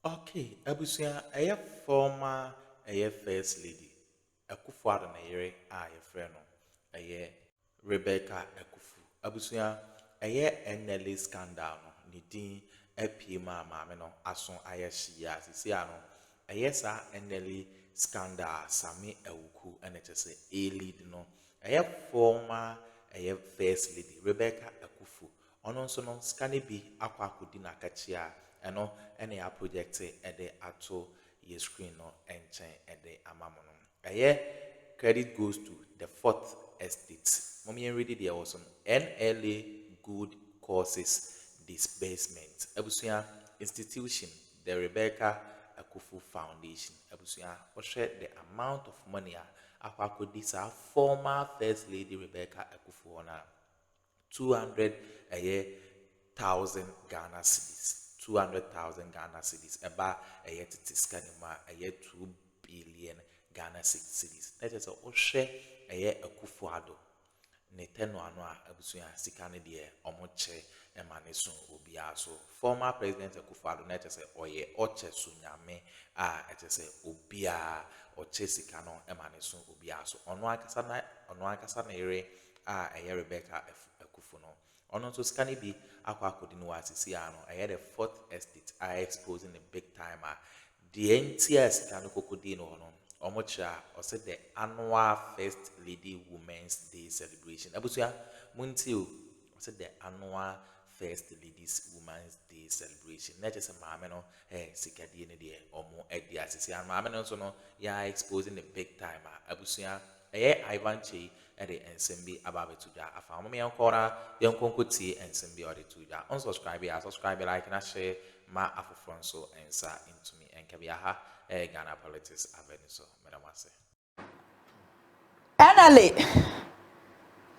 Okay, Abusia, a former a first lady. Akuffo na yere a friend no. Rebecca Akuffo. Abusia, NLA scandal no. Ni din epima maame no aso ayehia sisi ano. Sa NLA scandal sami ewuku NHS a lead no. Former first lady Rebecca Akuffo. Ono nso no scan bi akwa akodi na kachia eno ene ya project ede ato ye screen no enchen ede amamono. Credit goes to the fourth estate. Mommy read there was some NLA good causes disbursement. Ebusia institution, the Rebecca Akuffo Foundation. Ebusia share the amount of money akwa this former first lady Rebecca Akuffo ona 200,000 Ghana cedis. 200,000 Ghana cedis. Eba titiskanima 2 billion Ghana cedis. That is a share Akuffo Addo. Neteno anwa abusuya sikane de omoche emaneso obiaso. Former President Akuffo Addo na say oye oche sunyame ete say obia oche sikano emaneso obiaso. Ono akasa na ere Rebecca Akuffo no. Ono so skani bi akwa akodi no asisi ano the fourth estate exposing the big timer. The entire sikano kokodi no no. Omocha or said the annual First Lady Women's Day celebration. Abusia Muntio said the annual First Ladies Women's Day celebration. Not just a mameno, sikadi ne de omo edi asisi and mameno so no ya exposing the big timer. Abusia Ivan Che the ensemble about tuja. I found me on corner, young concotti ensemble or the tuja. Unsubscribe, subscribe, like and share my Afro and sa into me and Kabiaha. Ghana politics avenue so madam say NLA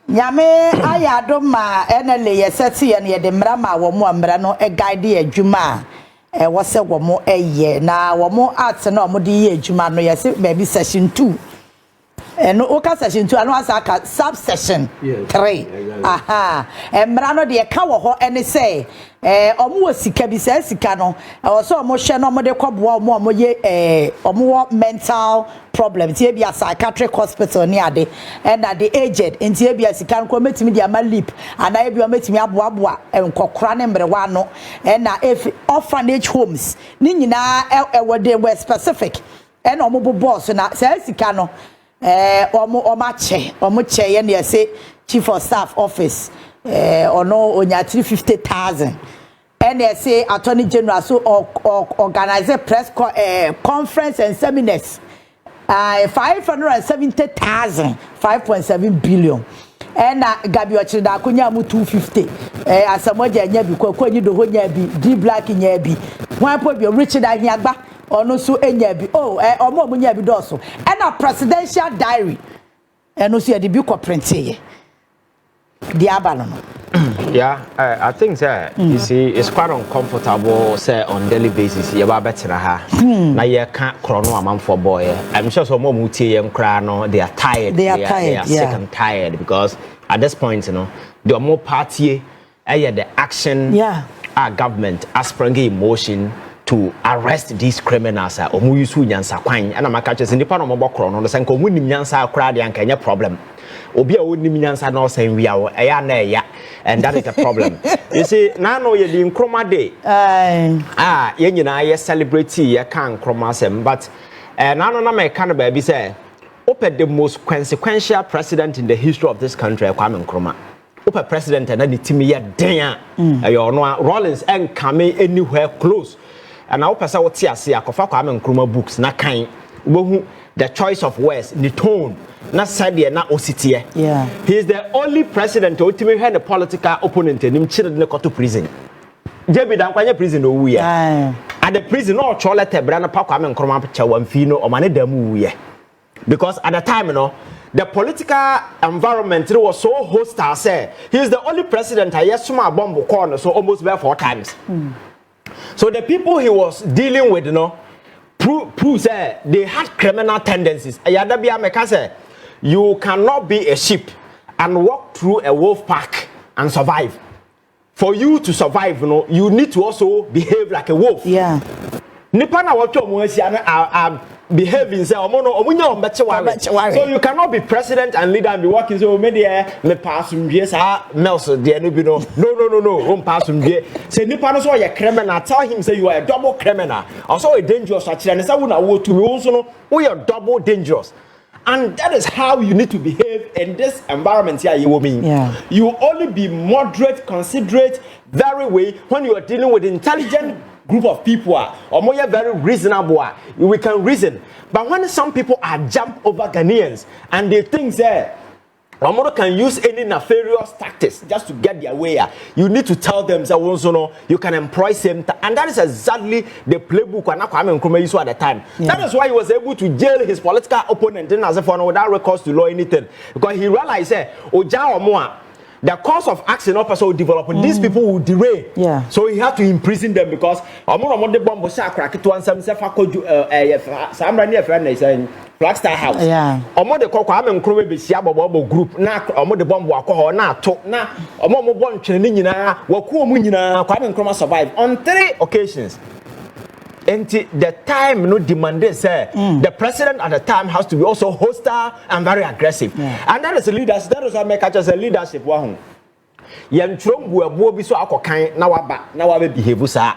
nyame ayado ma NLA yeseti ye ne de mra ma wo mo mra no guide adwuma wo se wo mo na wo mo art na wo de ye adwuma no yese maybe session 2 no oka session 2 anu asa ka subsection 3 aha mra no de ka wo ho ene say omo sika bi say sika no o so omo hye no omo de kwaboa omo ye omo mental problems tie bia psychiatric hospital ni ade and the aged ntie bia sika no ko metimi dia ma lip ana bia metimi aboaboa nkokora ne mrewa no na if orphanage homes ni nyina they were specific and omo boss na say sika no omo che ye na say chief of staff office ono onya 350,000 and they say attorney general so organize a press conference and seminars 570,000 5.7 billion and Gabi Ochida kunya mu 250 asamoja nya bi kwakwanyi do ho nya bi D Black nya bi wan po bi Richard Ahiagba ono so enya bi omo nya bi do so and a presidential diary eno so ye bi ko print ye Yeah, I think that you see it's quite uncomfortable say on daily basis. You better ha. Now you can't chrono a man for boy. I'm sure some more muti no they are tired. They are sick and tired because at this point, you know, the more party the action our government as bringing emotion to arrest these criminals or mu yusu nyansa kwan. And I'm catching in the pan of mobile chrono the same community nyansa crowd and Kenya problem. Obi a woni minyansa na osan wi awo na eya and that is the problem. You see now no ye di Akroma day ye nyina ye celebrate ye kan Akroma sem but now no na me kan ba bi say open the most consequential president in the history of this country Kwame Akroma open president na the team ye den you know Rollins and come anywhere close and I open say what ase akofa Kwame Akroma books na kan wo the choice of words the tone na said na ositiye he is the only president to ultimately had a political opponent and him children go to prison jebi dan kwanye prison owu ye at the prison no chole tebra na pa Kwame Akroma cha wamfi no o mane damu wu ye because at the time you know the political environment was so hostile say he is the only president I yesuma bomb corner so almost about 4 times so the people he was dealing with you know proves they had criminal tendencies. You cannot be a sheep and walk through a wolf pack and survive. For you to survive, you know, you need to also behave like a wolf. Nipa na watch omo asia na behaving say omo no omunya ombeche ware. So you cannot be president and leader and be working so me there me pass umdie sa mels there no be no. No, pass umdie. Say nipa no so you criminal, tell him say you are a double criminal. Also a dangerous actually and say we na wo to me also no we are double dangerous. And that is how you need to behave in this environment here, you mean. Yeah. You only be moderate, considerate, very way when you are dealing with intelligent group of people or more very reasonable. We can reason. But when some people are jump over Ghanaians and they think that Omodo can use any nefarious tactics just to get their way. You need to tell them that you can employ them, and that is exactly the playbook Kwame Nkrumah used at the time. Yeah. That is why he was able to jail his political opponent as if without recourse to law anything, because he realized the course of action officer will develop, and these people will derail. Yeah. So he had to imprison them because the bomb was cracked to answer Blackstar House. Yeah. Omo de kokwa ame Nkrumah be sia bobo group na omo de bomb akọ na to na omo mo bon twene nyina waku omu nyina kwa ame Nkrumah survive on 3 occasions. And the time no demanded say the president at the time has to be also hostile and very aggressive. Yeah. And that is a leadership. That is what make us a leadership wa hu. Yem trombu abo bi so akokan na wa behave sa.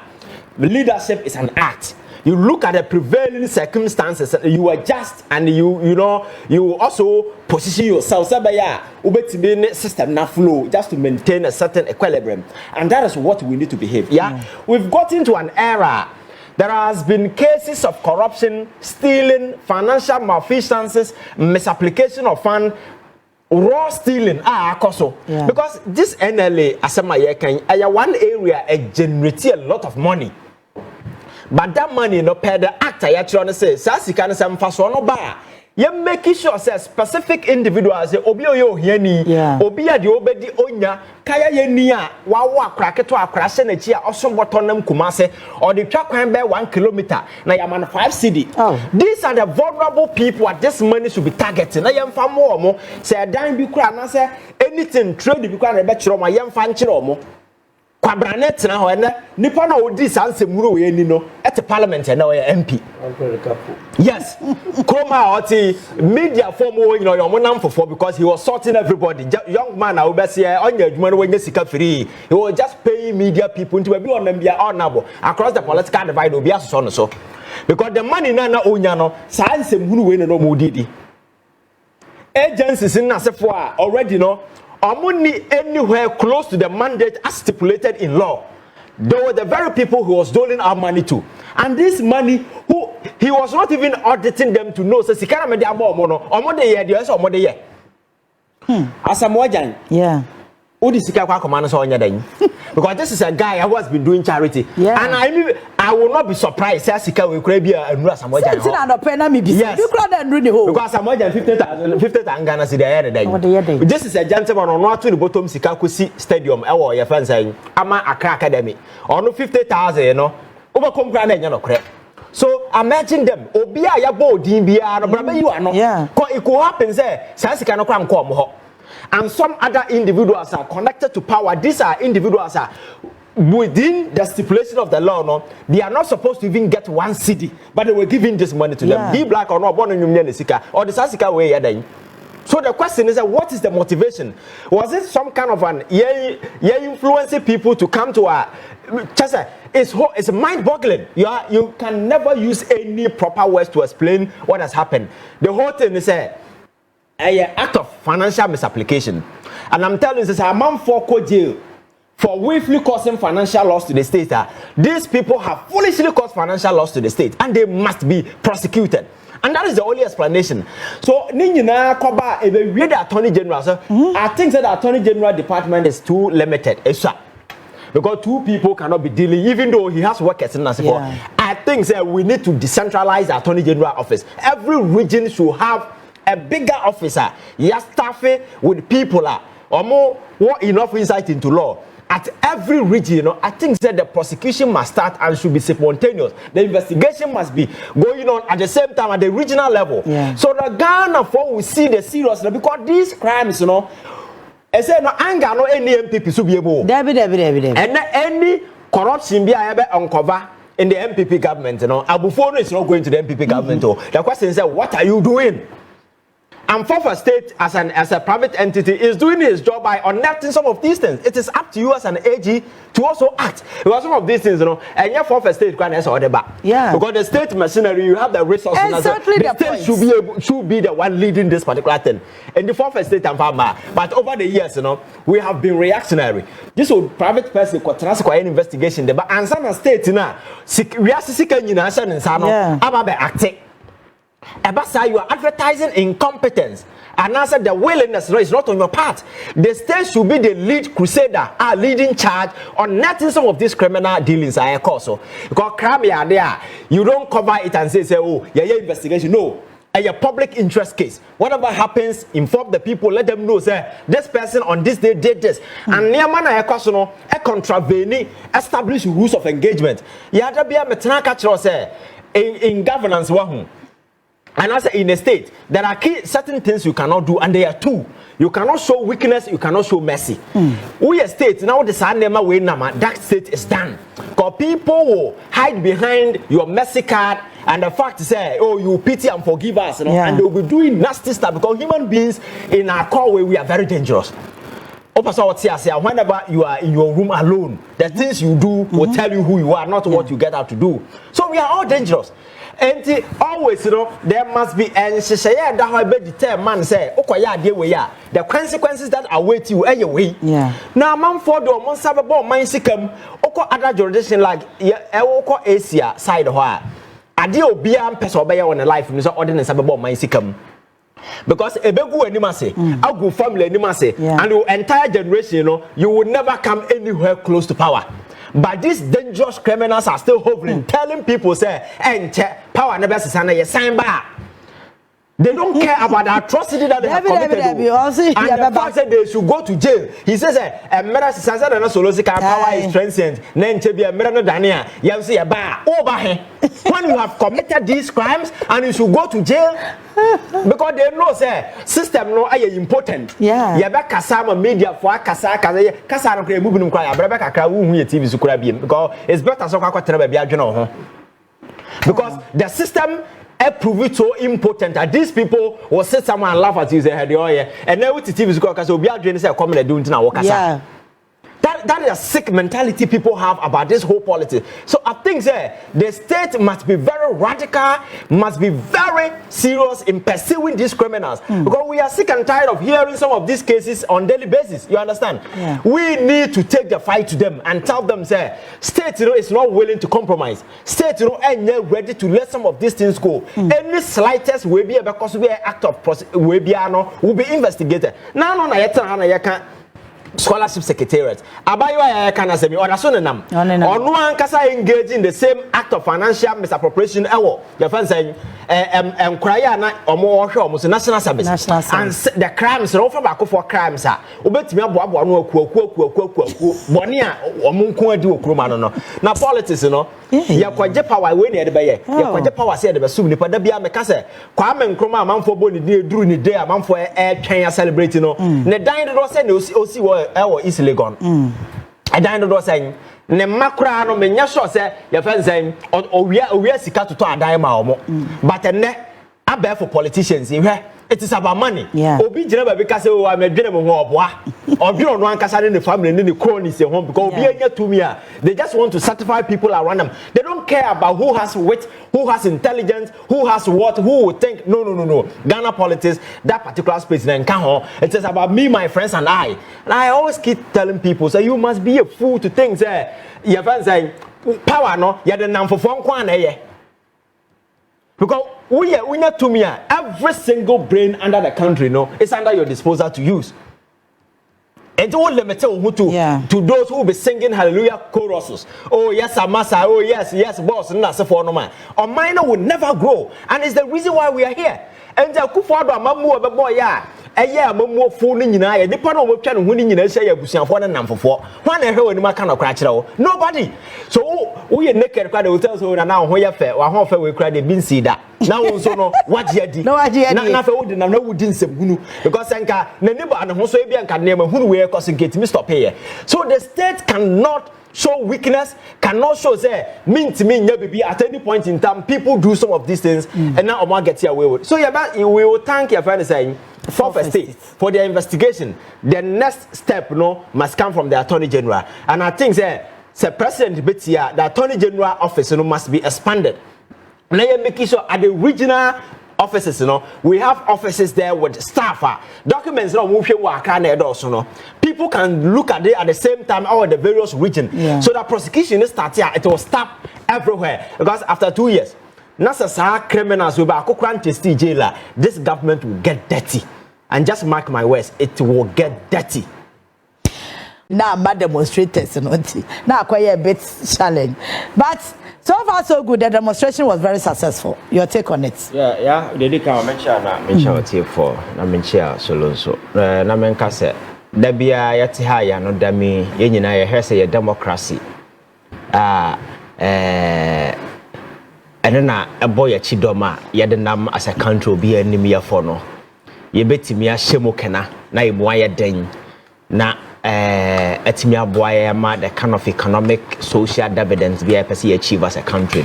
Leadership is an art. You look at the prevailing circumstances, you adjust and you also position yourself. System na flow just to maintain a certain equilibrium. And that is what we need to behave. Yeah. We've got into an era. There has been cases of corruption, stealing, financial malfeasances, misapplication of fund, raw stealing. Because this NLA, one area generates a lot of money. But that money no pay the actor you trying to say sasika no some faso no ba you make sure say specific individuals say obi oyo hia ni obi a de obedi onya kaya ye ni a wa akraketo akra se na chi a osomboto nam kumase or the twa kwan be 1 kilometer na ya man 5 cedi. These are the vulnerable people that this money should be targeting na yemfa mo omo say dan bi kura na say anything trade bi kura na be kire omo yemfa nkire omo Kwabranet na ho ene nipa na odi sanse muro we ni no at parliament na we MP. Yes. Kroma oti media form wo you your monam for because he was sorting everybody. Young man na obese onya adwuma no wanya sika free. He was just paying media people to be on them bia honorable across the political divide obi aso no so. Because the money na onya no sanse muro we no mo didi. Agencies in asefo already no money anywhere close to the mandate as stipulated in law. They were the very people who was doling our money to. And this money, who he was not even auditing them to know. So, yeah. Because this is a guy who has been doing charity. Yeah. And I will not be surprised. Yes. Because Samojan 50,000 Ghana cedi. This is a gentleman on not to the bottom Sikakusi Stadium. Your friend saying, Ama Accra Academy. On 50,000, you know. Overcome grand, you know, correct. So imagine them. Obia Yabo Dimbia, Brabba, you are not. Yeah. It could happen there. Sansika come come. And some other individuals are connected to power. These are individuals are within the stipulation of the law. No, they are not supposed to even get 1 cedi, but they were giving this money to them. Be black or not, born in Sika or the Sasika way. So the question is, what is the motivation? Was it some kind of an influencing people to come to a? It's mind-boggling. You can never use any proper words to explain what has happened. The whole thing is an act of financial misapplication. And I'm telling you, this is a man for jail for willfully causing financial loss to the state. These people have foolishly caused financial loss to the state and they must be prosecuted. And that is the only explanation. So, Nina Koba, if we read the Attorney General, I think that the Attorney General department is too limited. Because 2 people cannot be dealing, even though he has workers in Nasifo. I think that we need to decentralize the Attorney General office. Every region should have a bigger officer, staffing with people or more enough insight into law. At every region, I think that the prosecution must start and should be simultaneous. The investigation must be going on at the same time at the regional level. So the Ghana for we see the seriousness because these crimes, I say no anger no any MPP should be able. And any corruption be able uncover. in the MPP government, you know, Akuffo is not going to the MPP government. The question is, what are you doing? And for state as a private entity is doing his job by unearthing some of these things. It is up to you as an AG to also act. Because some of these things, you know, and yeah, for state can answer the back. Yeah. Because the state machinery, you have the resources. Exactly the state should be the one leading this particular thing. And the fourth state and farmer. But over the years, you know, we have been reactionary. This old private person could transfer an investigation. But and some state, you know, we are seeking in answer and some about acting. Abasa, you are advertising incompetence, and answer the willingness is not on your part. The state should be the lead crusader, leading charge on netting some of these criminal dealings. I also because crime there, you don't cover it and say oh yeah investigation. No, a public interest case. Whatever happens, inform the people, let them know say this person on this day did this, and near man a contravene establish rules of engagement. Yeah, there be a metanaka say in governance one. And as in a state, there are certain things you cannot do, and there are two. You cannot show weakness, you cannot show mercy. We a state, now the Sandema way nama, that state is done. Because people will hide behind your mercy card and the fact say, oh, you pity and forgive us, you know, and they will be doing nasty stuff because human beings in our core way, we are very dangerous. Whenever you are in your room alone, the things you do will tell you who you are, not what you get out to do. So we are all dangerous. And always, you know, there must be and she say that how I man say, the consequences that await you anyway. Yeah. Now, man for the one sababo mine sikam, oko other jurisdiction like oko Asia side of her. Adio be am person obey on a life in the ordinance sababo mine sikam. Because a begu animase, a good family animase, and your entire generation, you know, you will never come anywhere close to power. But these dangerous criminals are still hovering, telling people, say, and power never sign back. They don't care about the atrocity that they have committed. And the fact that they should go to jail. He says, power is transcendent. When you have committed these crimes and you should go to jail, because they know, say, system no are important. Yeah. Yabaka sama media for kasa moving cry. Because it's better so because the system prove it so important that these people will sit somewhere and laugh at you and then with the TV because we are doing come and doing now. That is a sick mentality people have about this whole politics. So I think the state must be very radical, must be very serious in pursuing these criminals. Because we are sick and tired of hearing some of these cases on daily basis. You understand? Yeah. We need to take the fight to them and tell them, state is not willing to compromise. State ain't ready to let some of these things go. Any slightest will be because we are act of will be investigated. Now, you can't. Scholarship Secretariat. Abayo can say me or Sonenam. Or no one can engage in the same act of financial misappropriation. Your friend saying, Krayana or more almost national service. And the crimes are often back for crimes. Ubet me about Bonia or Munko do Krumano. Now, politics, you know, you have quite power when you're the Bayer. You have quite power said the Sumi, but the Bia Mecassa. Kwame Nkrumah, man for Bonnie, during the day, a man for air Kenya celebrating. The dying was saying, see what. Is Legon. I dined was saying, Nemakra no menya sure say your friend saying or we are sika to a dime but a bear for politicians in here. It is about money. Yeah. Obi Geneva because I'm a general or you don't want in the family and then the cronies at home because to me. They just want to satisfy people around them. They don't care about who has wit, who has intelligence, who has what, who would think. No. Ghana politics, that particular space then it is about me, my friends, and I. And I always keep telling people, so you must be a fool to think your friends saying power no, you're the number for one. Because we are to me, every single brain under the country, is under your disposal to use. And to limit to those who will be singing hallelujah choruses. Oh yes, Amasa. Oh yes, boss. And that's for no man. Our minor will never grow, and it's the reason why we are here. And the Akuffo mamu boy mamu phone in I depend on what kind of winning in say a for the number for. One I heard my kind of cratch. Nobody. So we are naked crowd hotels now where you fair or how fair we cry the bin see that. Now also no what ye did. No idea. Nothing no wouldn't say because Sanka neighbor and also be and can name who we are causing get me stop here. So the state cannot show weakness, cannot show say mean to me baby at any point in time people do some of these things and now Omar gets away with. So we will thank your friend saying for state for their investigation. The next step must come from the Attorney General. And I think say President Betia, the Attorney General office must be expanded. Now you're making sure at the regional offices, we have offices there with staff. Documents people can look at it at the same time or the various regions. So that prosecution is starting, it will stop everywhere. Because after 2 years, Nasa criminals will be jailer. This government will get dirty. And just mark my words, it will get dirty. Now, my demonstrators, now quite a bit challenge. But so far, so good. The demonstration was very successful. Your take on it? Yeah. They did come mention for na mention so. Na menka say da bia yete ha ya no da mi ye nyina ye he say democracy. Enena ebo ya chidoma ye de nam as a country obi anim ye for no. Ye betimi a hyemu kena na ye mo aye den na etimi aboa ma the kind of economic social dividends we achieve as a country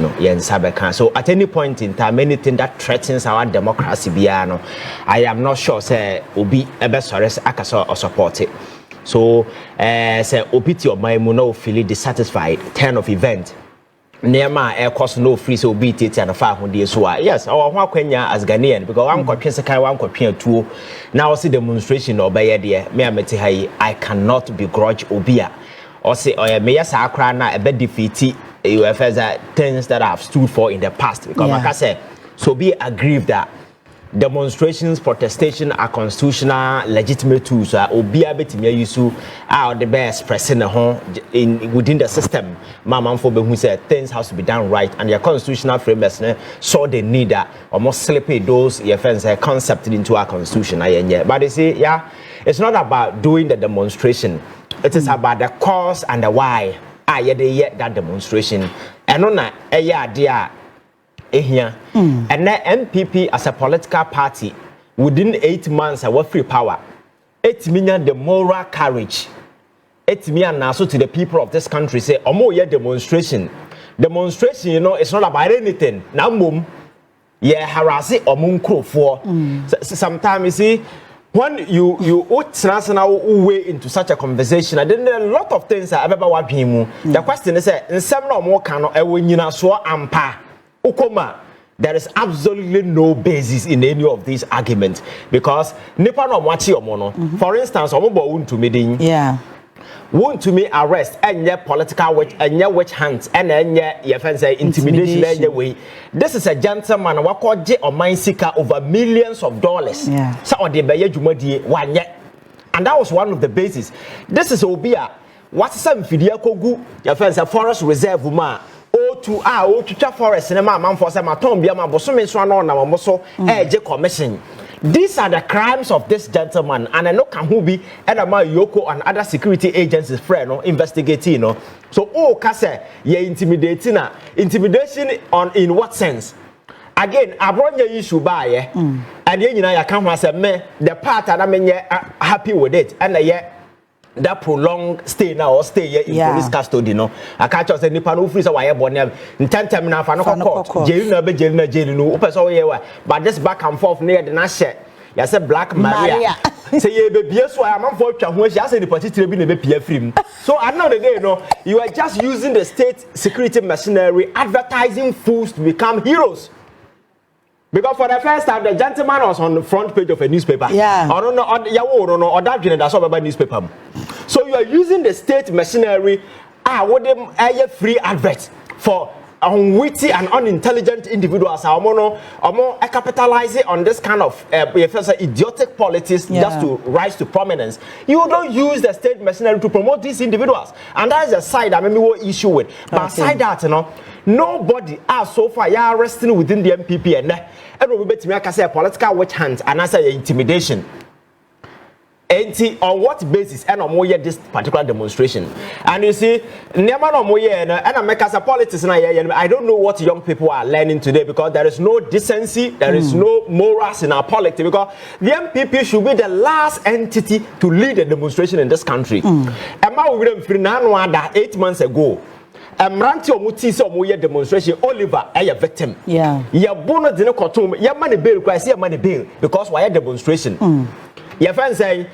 so at any point in time anything that threatens our democracy I am not sure say obi ebe sorry akaso or support it. So say opiti of my no feel dissatisfied turn of event Nema air cost no free so beat it and a far when so yes our Kwenya as Ghanaian because I'm quite second one quite two now see demonstration or by idea me I cannot begrudge Obia or say me yes Akroma na a bit defeated UFS things that I've stood for in the past because like I said so be aggrieved that demonstrations, protestation are constitutional, legitimate tools. Obia betimi use are the best pressing in within the system. Mama who said things has to be done right, and your constitutional framework saw the need that almost slip those concept into our constitution. But they say, it's not about doing the demonstration. It is about the cause and the why. That demonstration. And on that, idea. And then MPP as a political party within 8 months I free power. 8 million the moral courage. 8 million now so to the people of this country say omo ye demonstration. Demonstration, it's not about anything. Now mum harass it or for. Sometimes you see when you way into such a conversation, and then there are a lot of things I ever want people. The question is in some no more cannot ampa. Ukoma, there is absolutely no basis in any of these arguments because nipa no mwachi omono. For instance, omobo won to me won to me arrest and political witch hunts and intimidation anyway. This is a gentleman wakoje or mine seeker over millions of dollars. So or the beye jumadi one yet. And that was one of the bases. This is Obia. What's some video kogu your friends a forest reserve ma. To forest and man for some atombia, Bosumi Swan na commission. These are the crimes of this gentleman, and I know Kahubi and Yoko and other security agencies friend investigating. So kase ye intimidating intimidation on in what sense? Again, I brought your issue by and then I can't say me the part and I'm happy with it and that prolonged stay now or stay here in police custody I can't just say nipa no free so why born in 10 time now for no court jail no be jail no open so here but this back and forth near the national you say Black Maria say ye be so I am for twa ho she say the particular be na be pia free so at now the day you are just using the state security machinery advertising fools to become heroes. Because for the first time, the gentleman was on the front page of a newspaper. Or that's all about newspaper. So you are using the state machinery, what them free adverts for unwitty and unintelligent individuals. Capitalizing on this kind of idiotic politics just to rise to prominence. You don't use the state machinery to promote these individuals, and that is a side I maybe what issue with. But aside that, nobody so far resting within the MPP and we bet me I say political witch hunt and I say intimidation. on what basis and this particular demonstration? And you see, and I make as a politics, I don't know what young people are learning today because there is no decency, there is no morals in our politics because the MPP should be the last entity to lead a demonstration in this country. And now we were 8 months ago. Mranti omuti se omo ye demonstration Oliver a victim. Yeah. Ya bono de ne kotom ya money bail cry say money bail because why demonstration. Your friend say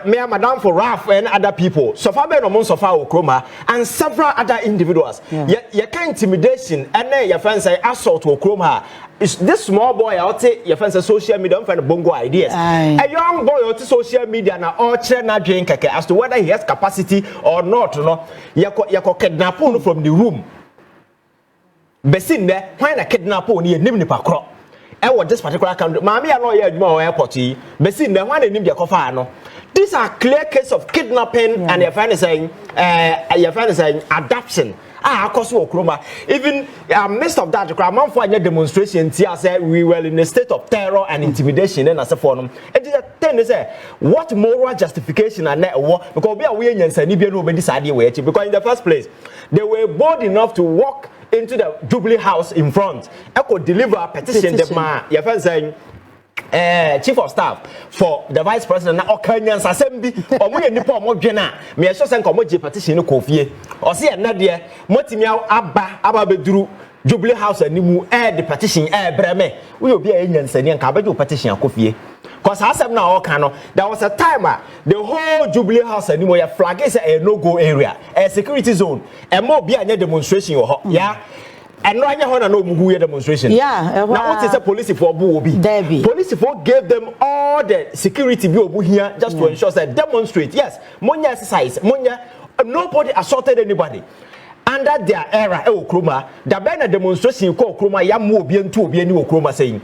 me and Madam for Raf and other people. So far be no mon sofa Akroma and several other individuals. You can intimidation and then your friend say assault to Akroma. Is this small boy out there your friend say social media don't find bongo ideas. A young boy out social media na all na drink as to whether he has capacity or not, no. You kidnap him from the room. Besin there when a kidnap him ni nim nipa kro. What this particular country, Mami are not yet more airport. Besin there when they name their coffee no. These are clear case of kidnapping and your friend is saying adoption. Akuffo Akroma. Even midst of that, the man for a demonstration, said we were in a state of terror and intimidation. And as a forum, it is a thing to say what moral justification and net war because we are winning and nobody decided where because in the first place they were bold enough to walk into the Jubilee House in front. I could deliver a petition. That man, your friend saying. Chief of staff for the vice president na Okanyans assembly omo ye nipa omo dwena me so say nko mo je petition no kofie o se ye na de motimi aba beduru Jubilee House animu the petition breme we obi a nyansani nka abaje petition akofie cause asem na o kan no there was a time the whole Jubilee House animu ya flag is a no go area a security zone e mo obi anya demonstration ho yeah. And no anya no mugu demonstration. Yeah. Now what is the police for obi? Police for gave them all the security be obu here just to ensure that demonstrate. Yes, monya exercise, monya nobody assaulted anybody. Under their era Akroma, the banner demonstration ko Akroma ya mu obi ntu obi ani Akroma saying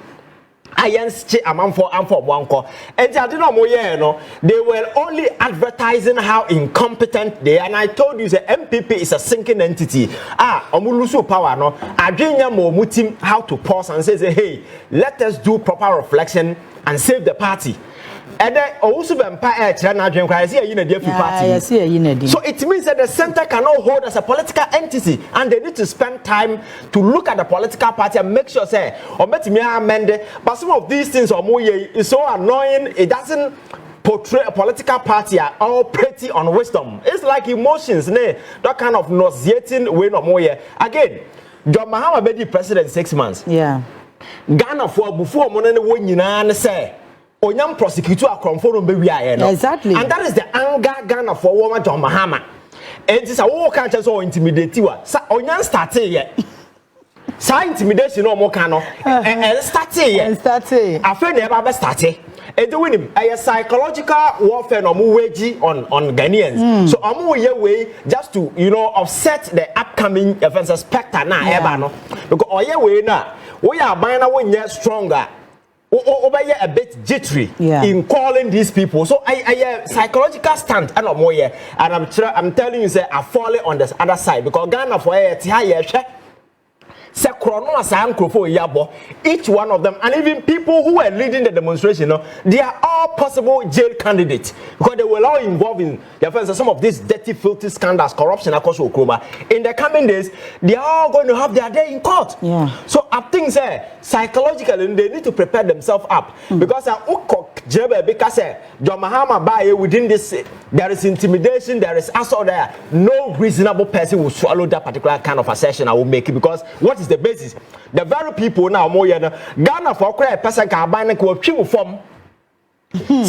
Ayanche amamfo amfo wanko. And I didn't know they were only advertising how incompetent they are. And I told you the MPP is a sinking entity. Omulusu power no. Adrinya mo mutim how to pause and say hey, let us do proper reflection and save the party. And then also the empire party. So it means that the center cannot hold as a political entity, and they need to spend time to look at the political party and make sure say or amend. But some of these things is so annoying. It doesn't portray a political party all pretty on wisdom. It's like emotions, that kind of nauseating way no more. Again, John Mahama be the president 6 months. Yeah. Ghana for before money when you say. Onyam prosecute Akroma no be wia no. Exactly. And that is the anger Ghana for woman John Mahama. And this a wo kan chance so intimidate wa. Sa onyam start ye. Sa intimidation no mo kan no. Start ye. Afa na eba be start. E do win a psychological warfare no mo wage on Ghanaians. So amu ye way just to offset the upcoming offense specter na eba no. Because oye way na we are ban na we stronger. Over a bit jittery in calling these people. So I psychological stand and more and I'm telling you say I fall on the other side because Ghana for each one of them and even people who were leading the demonstration, they are all possible jail candidates because they were all involved in some of these dirty, filthy scandals, corruption across Akroma. In the coming days, they are all going to have their day in court. So I think psychologically they need to prepare themselves up because John Mahama within this there is intimidation, there is assault there. No reasonable person will swallow that particular kind of assertion I will make it because what is the basis? The very people now more Ghana for a person can buy a form. You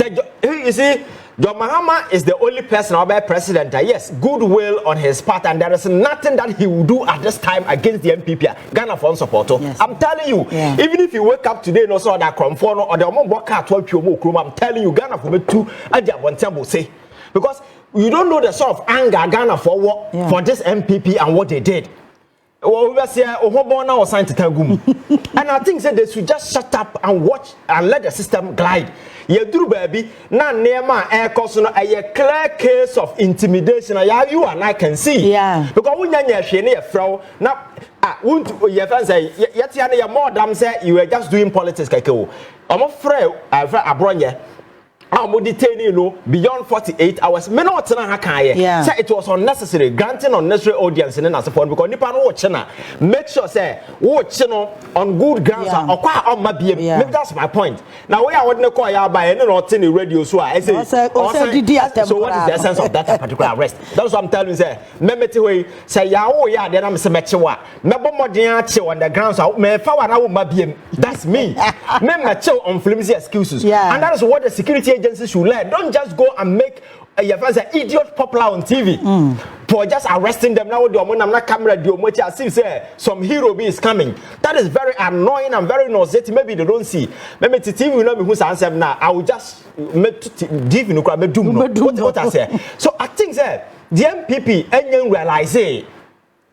see, John Mahama is the only person or president. Yes, goodwill on his part, and there is nothing that he will do at this time against the MPP. Ghana for supporter. I'm telling you, even if you wake up today and also that Kromfono or the Akroma, I'm telling you, Ghana for me too. I say because you don't know the sort of anger Ghana for what for this MPP and what they did. And I think that they should just shut up and watch and let the system glide. You baby, now near my air cost a clear case of intimidation. You and I can see. Because when you're frau now, your friends say, yet you're more damn say you were just doing politics. I'm afraid I've I'm detaining you beyond 48 hours. Me no tena ha kan ye. Say it was unnecessary, granting unnecessary audience in as phone because nipa no watch na. Make sure say watch no on good grounds or kwa on ma biem. Maybe that's my point. Now we are what no call ya by any not in the radio so I say so what is the essence of that particular arrest? That's what I'm telling you say. Memeti we say ya o ya then am say mechewa. Me bo modern ache on the grounds me fa wa na wo ma biem. That's me. Me meche on flimsy excuses. And that is what the security agencies should learn. Don't just go and make your fans an idiot popular on TV for just arresting them. Now, I'm not camera. I see say some hero is coming. That is very annoying and very nauseating. Maybe they don't see. Maybe the TV will not be who's answer now. I will just give you what I say. So I think that the MPP and realize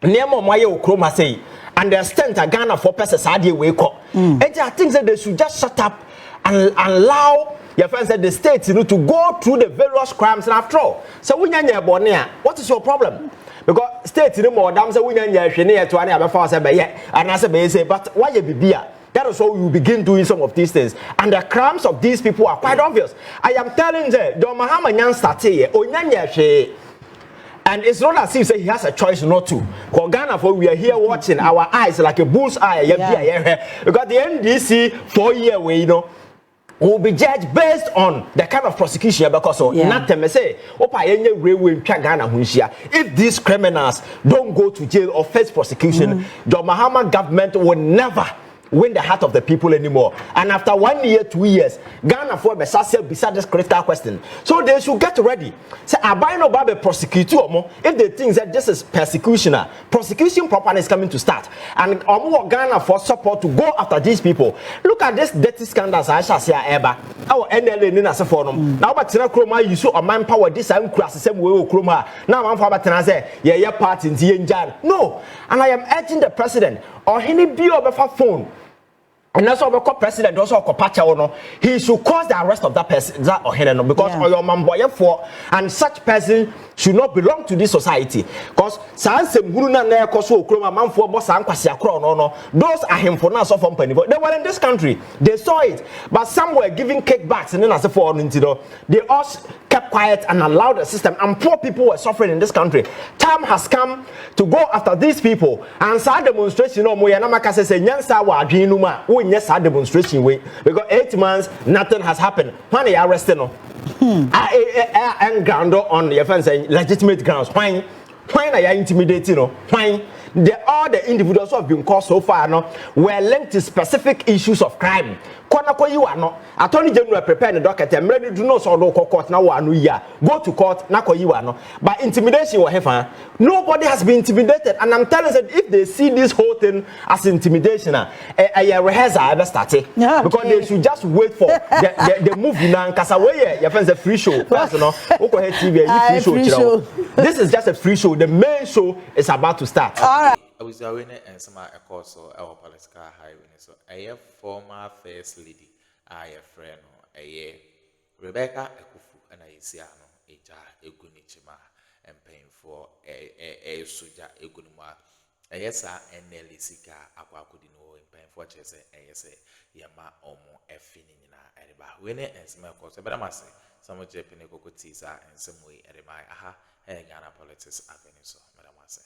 Nemo Mayo Akroma say understand that Ghana for persons are the way up. And I think that they should just shut up and allow your friends at the states to go through the various crimes and after all. So when you're Bonia, what is your problem? Because states more damn so when you're to any other force and I say, but why you be beer? That is how you begin doing some of these things. And the crimes of these people are quite obvious. I am telling you, the Mahama Nyan started here, and it's not as if he has a choice not to. For Ghana, for we are here watching our eyes like a bull's eye. Because the NDC 4 year way, will be judged based on the kind of prosecution because nothing say if these criminals don't go to jail or face prosecution, the Mahama government will never win the heart of the people anymore. And after 1 year, 2 years, Ghana for beside this critical question. So they should get ready. Say, I buy no baby prosecutor if they think that this is persecution. Prosecution properly is coming to start. And Ghana for support to go after these people. Look at this dirty scandals I shall say ever. Our NLA Nina Safonum. Now but Akroma you so a manpower this I'm cross the same way Akroma. Now I'm for say, yeah, part in the no. And I am urging the president or any bio of a phone. And that's why we call president also he should cause the arrest of that person because your man boy for and such person should not belong to this society because those are him for now so company but they were in this country they saw it but some were giving kickbacks and then as a foreign they all kept quiet and allowed the system and poor people were suffering in this country. Time has come to go after these people and start demonstration yes, our demonstration way because 8 months nothing has happened. When they arrested and ground on your friends saying legitimate grounds. Why are you intimidating? Why? All the individuals who have been caught so far were linked to specific issues of crime. You are not. Attorney General prepare the docket and ready to know so court now go to court now you are not. But intimidation will have nobody has been intimidated. And I'm telling you that if they see this whole thing as intimidation, a rehearsal ever started. Because they should just wait for the movie now. Because away your friends a free show. TV free show. This is just a free show. The main show is about to start. I was a winner and some course or our political highway. So a former first lady, a friend, a Rebecca Akuffo, and I see a gunichima and paying for a soja, a gunuma. A yes, and Nelly Sika, Aquacudino, and paying for chess, a yes, Yama omo a finning in our ediba. Winner and some course, but I must say, some of Japanese cocotiza and some way at my aha, and Ghana politics avenue. So, Madam, I say.